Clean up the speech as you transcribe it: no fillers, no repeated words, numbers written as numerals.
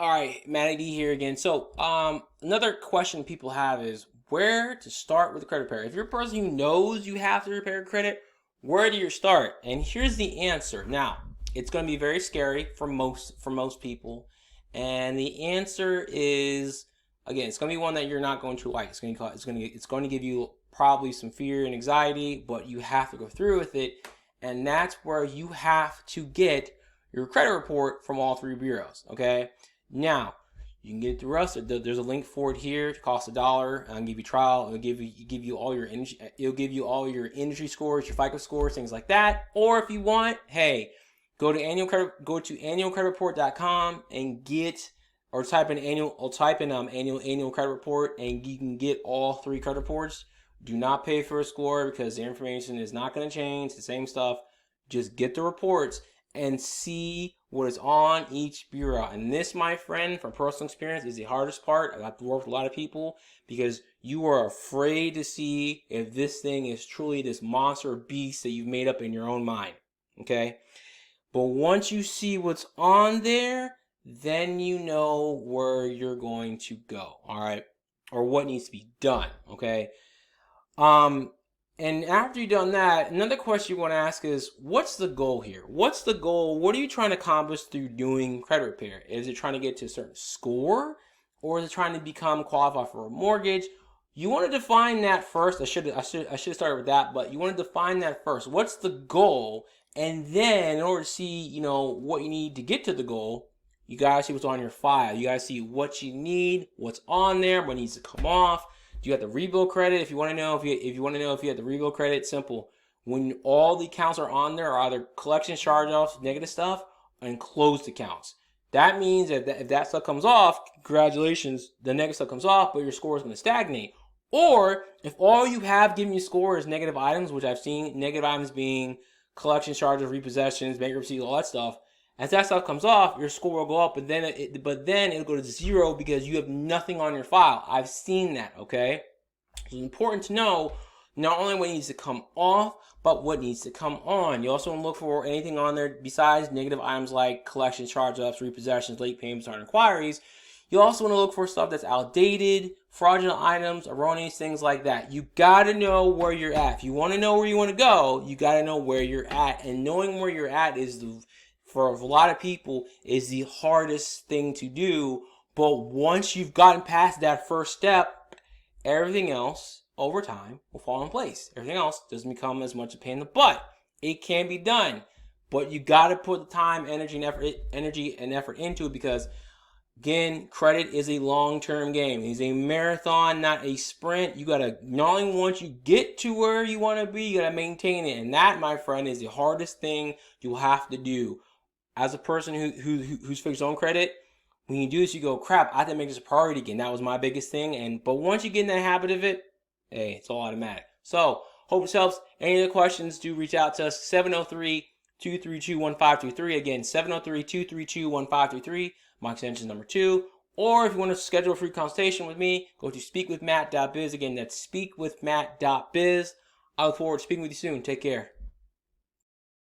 All right, Matty D here again. So, another question people have is where to start with the credit repair. If you're a person who knows you have to repair credit, where do you start? And here's the answer. Now, it's going to be very scary for most people, and the answer is again, it's going to be one that you're not going to like. It's going to give you probably some fear and anxiety, but you have to go through with it, and that's where you have to get your credit report from all three bureaus. Okay. Now, you can get it through us. There's a link for it here. It costs $1. I'll give you trial. It'll give you all your industry scores, your FICO scores, things like that. Or if you want, hey, go to annualcreditreport.com and type in annual credit report, and you can get all three credit reports. Do not pay for a score because the information is not going to change. The same stuff. Just get the reports and see what is on each bureau. And this, my friend, from personal experience, is the hardest part. I have to work with a lot of people because you are afraid to see if this thing is truly this monster beast that you've made up in your own mind. Okay? But once you see what's on there, then you know where you're going to go. All right? Or what needs to be done. Okay? And after you've done that, another question you want to ask is, what's the goal here? What's the goal? What are you trying to accomplish through doing credit repair? Is it trying to get to a certain score? Or is it trying to become qualified for a mortgage? You want to define that first. I should have started with that, but you want to define that first. What's the goal? And then in order to see, what you need to get to the goal, you gotta see what's on your file. You gotta see what you need, what's on there, what needs to come off. Do you have the rebuild credit? If you want to know if you have the rebuild credit, simple. When all the accounts are on there are either collection charge-offs, negative stuff, and closed accounts. That means if that stuff comes off, congratulations, the negative stuff comes off, but your score is going to stagnate. Or if all you have giving you score is negative items, which I've seen, negative items being collection charges, repossessions, bankruptcy, all that stuff. As that stuff comes off, your score will go up, but then it'll go to 0 because you have nothing on your file. I've seen that, okay? It's important to know not only what needs to come off, but what needs to come on. You also want to look for anything on there besides negative items like collection charge-offs, repossessions, late payments, or inquiries. You also want to look for stuff that's outdated, fraudulent items, erroneous, things like that. You got to know where you're at. If you want to know where you want to go, you got to know where you're at. And knowing where you're at for a lot of people, is the hardest thing to do. But once you've gotten past that first step, everything else over time will fall in place. Everything else doesn't become as much a pain in the butt. It can be done, but you got to put the time, energy, and effort into it because, again, credit is a long-term game. It's a marathon, not a sprint. You got to, not only once you get to where you want to be, you got to maintain it. And that, my friend, is the hardest thing you'll have to do. As a person who's fixed own credit, when you do this, you go, crap, I have to make this a priority again. That was my biggest thing. But once you get in the habit of it, hey, it's all automatic. So, hope this helps. Any other questions, do reach out to us, 703-232-1533. Again, 703-232-1533. My extension is number 2. Or if you want to schedule a free consultation with me, go to speakwithmatt.biz. Again, that's speakwithmatt.biz. I look forward to speaking with you soon. Take care.